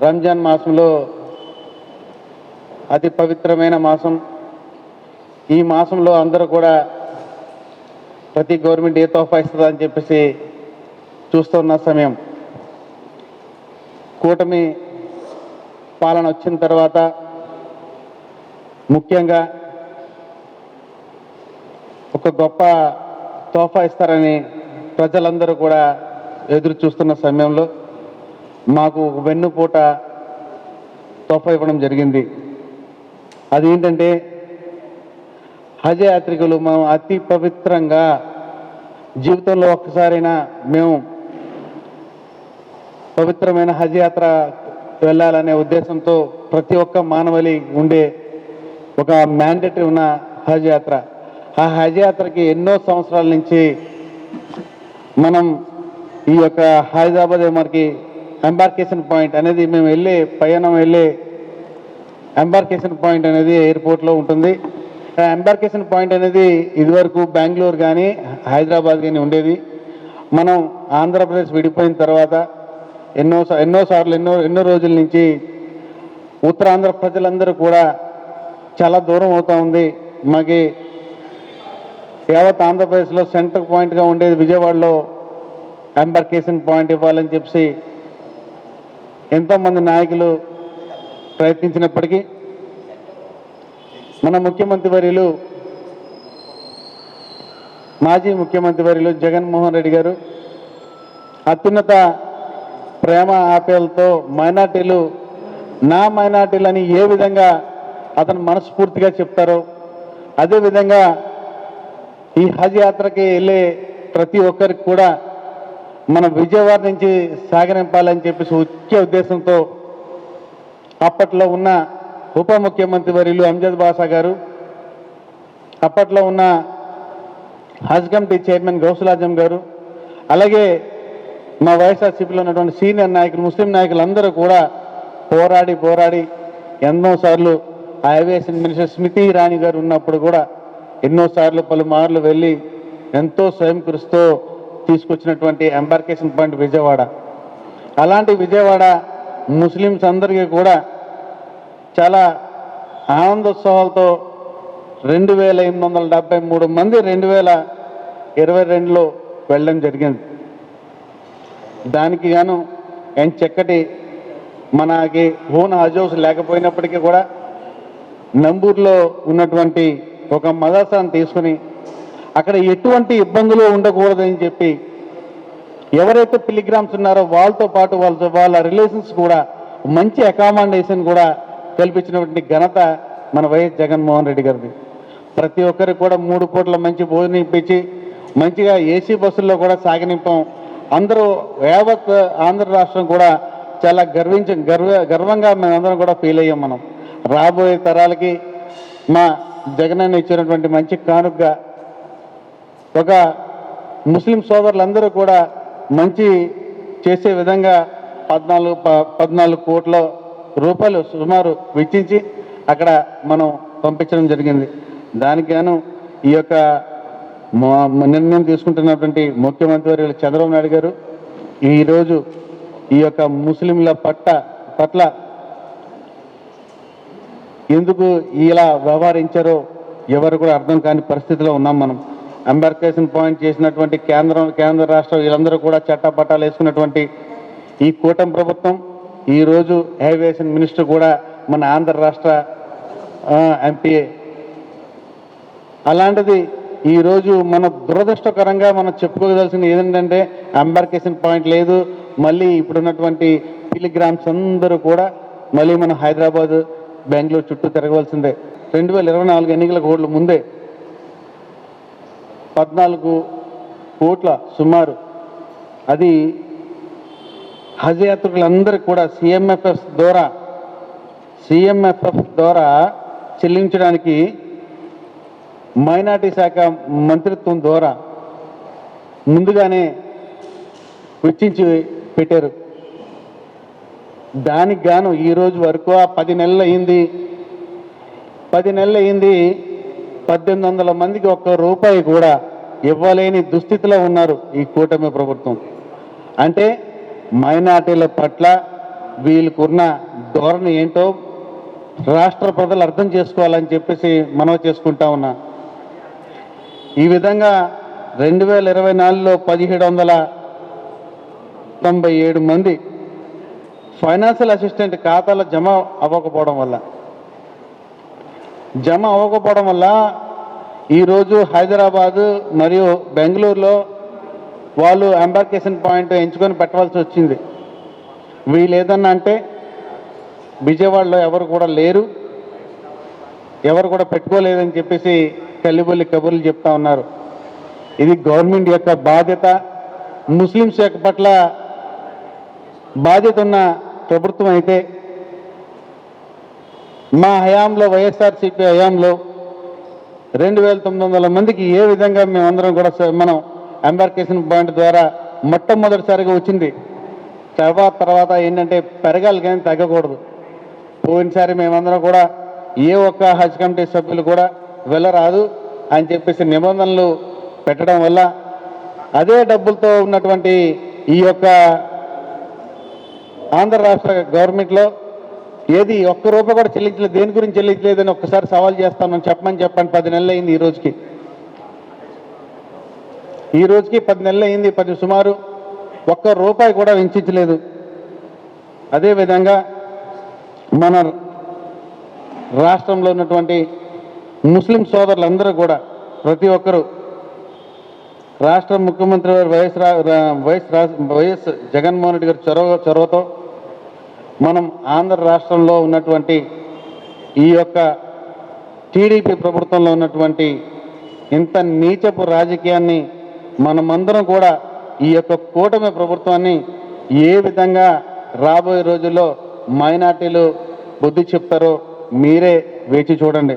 రంజాన్ మాసంలో అతి పవిత్రమైన మాసం. ఈ మాసంలో అందరూ కూడా ప్రతి గవర్నమెంట్ ఏ తోఫా ఇస్తుందని చెప్పేసి చూస్తున్న సమయం. కూటమి పాలన వచ్చిన తర్వాత ముఖ్యంగా ఒక గొప్ప తోఫా ఇస్తారని ప్రజలందరూ కూడా ఎదురు చూస్తున్న సమయంలో మాకు వెన్నుపూట తోఫా ఇవ్వడం జరిగింది. అదేంటంటే హజ్ యాత్రికులు మనం అతి పవిత్రంగా జీవితంలో ఒక్కసారైనా మేము పవిత్రమైన హజ్ యాత్ర వెళ్ళాలనే ఉద్దేశంతో ప్రతి ఒక్క మానవలి ఉండే ఒక మ్యాండేటరీ ఉన్న హజ్ యాత్ర. ఆ హజ్ యాత్రకి ఎన్నో సంవత్సరాల నుంచి మనం ఈ యొక్క హైదరాబాద్ మనకి ఎంబార్కేషన్ పాయింట్ అనేది మేము వెళ్ళే ఎంబార్కేషన్ పాయింట్ అనేది ఎయిర్పోర్ట్లో ఉంటుంది. ఆ ఎంబార్కేషన్ పాయింట్ అనేది ఇదివరకు బెంగళూరు కానీ హైదరాబాద్ కానీ ఉండేది. మనం ఆంధ్రప్రదేశ్ విడిపోయిన తర్వాత ఎన్నో రోజుల నుంచి ఉత్తరాంధ్ర ప్రజలందరూ కూడా చాలా దూరం అవుతూ ఉంది. మాకి యావత్ ఆంధ్రప్రదేశ్లో సెంటర్ పాయింట్గా ఉండేది విజయవాడలో ఎంబార్కేషన్ పాయింట్ ఇవ్వాలని చెప్పి ఎంతోమంది నాయకులు ప్రయత్నించినప్పటికీ మన మాజీ ముఖ్యమంత్రి వర్యులు జగన్మోహన్ రెడ్డి గారు అత్యున్నత ప్రేమ ఆప్యాయలతో మైనార్టీలని ఏ విధంగా అతను మనస్ఫూర్తిగా చెప్తారో అదేవిధంగా ఈ హజ్ యాత్రకి వెళ్ళే ప్రతి ఒక్కరికి కూడా మన విజయవాడ నుంచి సాగనింపాలని చెప్పేసి ముఖ్య ఉద్దేశంతో అప్పట్లో ఉన్న ఉప ముఖ్యమంత్రి వర్యులు అంజద్ బాషా గారు, అప్పట్లో ఉన్న హజ్ కమిటీ చైర్మన్ గౌసుల్ ఆజం గారు, అలాగే మా వైఎస్ఆర్సీపీలో ఉన్నటువంటి సీనియర్ నాయకులు ముస్లిం నాయకులు అందరూ కూడా పోరాడి ఎన్నోసార్లు ఆ ఏవియేషన్ మినిస్టర్ స్మృతి ఇరానీ గారు ఉన్నప్పుడు కూడా ఎన్నోసార్లు పలుమార్లు వెళ్ళి ఎంతో స్వయం కృషితో తీసుకొచ్చినటువంటి ఎంబార్కేషన్ పాయింట్ విజయవాడ. అలాంటి విజయవాడ ముస్లిమ్స్ అందరికీ కూడా చాలా ఆనందోత్సవాలతో 2873 మంది 2022లో వెళ్ళడం జరిగింది. దానికి గాను చక్కటి మనకి ఓన్ హజ్ హౌస్ లేకపోయినప్పటికీ కూడా నంబూర్లో ఉన్నటువంటి ఒక మదర్సాను తీసుకుని అక్కడ ఎటువంటి ఇబ్బందులు ఉండకూడదని చెప్పి ఎవరైతే పిలిగ్రామ్స్ ఉన్నారో వాళ్ళతో పాటు వాళ్ళ రిలేషన్స్ కూడా మంచి అకామిడేషన్ కూడా కల్పించినటువంటి ఘనత మన వైఎస్ జగన్మోహన్ రెడ్డి గారిది. ప్రతి ఒక్కరికి కూడా 3 పూట్ల మంచి భోజనం ఇప్పించి మంచిగా ఏసీ బస్సుల్లో కూడా సాగనింపాం. అందరూ యావత్ ఆంధ్ర రాష్ట్రం కూడా చాలా గర్వంగా మేమందరం కూడా ఫీల్ అయ్యాం. మనం రాబోయే తరాలకి మా జగనన్న ఇచ్చినటువంటి మంచి కానుకగా ఒక ముస్లిం సోదరులందరూ కూడా మంచి చేసే విధంగా 14 కోట్ల రూపాయలు సుమారు వెచ్చించి అక్కడ మనం పంపించడం జరిగింది. దానికి గాను ఈ యొక్క నిర్ణయం తీసుకుంటున్నటువంటి ముఖ్యమంత్రి వర్యులు చంద్రబాబు నాయుడు గారు ఈరోజు ఈ యొక్క ముస్లింల పట్ల ఎందుకు ఇలా వ్యవహరించారో ఎవరు కూడా అర్థం కాని పరిస్థితిలో ఉన్నాం. మనం ఎంబార్కేషన్ పాయింట్ చేసినటువంటి కేంద్ర రాష్ట్రం వీళ్ళందరూ కూడా చట్టపట్టాలు వేసుకున్నటువంటి ఈ కూటమి ప్రభుత్వం ఈరోజు ఏవియేషన్ మినిస్టర్ కూడా మన ఆంధ్ర రాష్ట్ర ఎంపీఏ. అలాంటిది ఈరోజు మన దురదృష్టకరంగా మనం చెప్పుకోదలసింది ఏంటంటే ఎంబార్కేషన్ పాయింట్ లేదు. మళ్ళీ ఇప్పుడున్నటువంటి పిలిగ్రామ్స్ అందరూ కూడా మళ్ళీ మనం హైదరాబాద్ బెంగళూరు చుట్టూ తిరగవలసిందే. 2024 ఎన్నికల కోడ్ల ముందే 14 కోట్ల సుమారు అది హజ్ యాత్రికులందరికీ కూడా సిఎంఎఫ్ఎఫ్ ద్వారా చెల్లించడానికి మైనార్టీ శాఖ మంత్రిత్వం ద్వారా ముందుగానే వెచ్చించి పెట్టారు. దానికి గాను ఈరోజు వరకు 10 నెలలు అయింది. 1800 మందికి ఒక్క రూపాయి కూడా ఇవ్వలేని దుస్థితిలో ఉన్నారు ఈ కూటమి ప్రభుత్వం. అంటే మైనార్టీల పట్ల వీళ్ళకున్న ధోరణి ఏంటో రాష్ట్ర ప్రజలు అర్థం చేసుకోవాలని చెప్పేసి మనవి చేసుకుంటా ఉన్నా. ఈ విధంగా 2024లో 1797 మంది ఫైనాన్షియల్ అసిస్టెంట్ ఖాతాలో జమ అవ్వకపోవడం వల్ల ఈరోజు హైదరాబాదు మరియు బెంగళూరులో వాళ్ళు ఎంబార్కేషన్ పాయింట్ ఎంచుకొని పెట్టవలసి వచ్చింది. వీళ్ళు ఏదన్నా అంటే విజయవాడలో ఎవరు కూడా లేరు, ఎవరు కూడా పెట్టుకోలేదని చెప్పేసి కల్లిబొల్లి కబుర్లు చెప్తా ఉన్నారు. ఇది గవర్నమెంట్ యొక్క బాధ్యత. ముస్లింస్ యొక్క పట్ల బాధ్యత ఉన్న ప్రభుత్వం అయితే మా హయాంలో వైఎస్ఆర్సీపీ హయాంలో 2900 మందికి ఏ విధంగా మేమందరం కూడా మనం ఎంబార్కేషన్ పాయింట్ ద్వారా మొట్టమొదటిసారిగా వచ్చింది. తర్వాత ఏంటంటే పెరగాలి కానీ తగ్గకూడదు. పోయినసారి మేమందరం కూడా ఏ ఒక్క హజ్ కమిటీ సభ్యులు కూడా వెళ్ళరాదు అని చెప్పేసి నిబంధనలు పెట్టడం వల్ల అదే డబ్బులతో ఉన్నటువంటి ఈ యొక్క ఆంధ్ర రాష్ట్ర గవర్నమెంట్లో ఏది ఒక్క రూపాయి కూడా చెల్లించలేదు. దేని గురించి చెల్లించలేదని ఒక్కసారి సవాల్ చేస్తామని చెప్పండి. 10 నెలలు అయింది ఈ రోజుకి 10 నెలలు అయింది. సుమారు ఒక్క రూపాయి కూడా వెచ్చించలేదు. అదేవిధంగా మన రాష్ట్రంలో ఉన్నటువంటి ముస్లిం సోదరులందరూ కూడా ప్రతి ఒక్కరూ రాష్ట్ర ముఖ్యమంత్రి వైఎస్ జగన్మోహన్ రెడ్డి గారి చొరవతో మనం ఆంధ్ర రాష్ట్రంలో ఉన్నటువంటి ఈ యొక్క టీడీపీ ప్రభుత్వంలో ఉన్నటువంటి ఇంత నీచపు రాజకీయాన్ని మనమందరం కూడా ఈ యొక్క కూటమి ప్రభుత్వాన్ని ఏ విధంగా రాబోయే రోజుల్లో మైనార్టీలు బుద్ధి చెప్తారో మీరే వేచి చూడండి.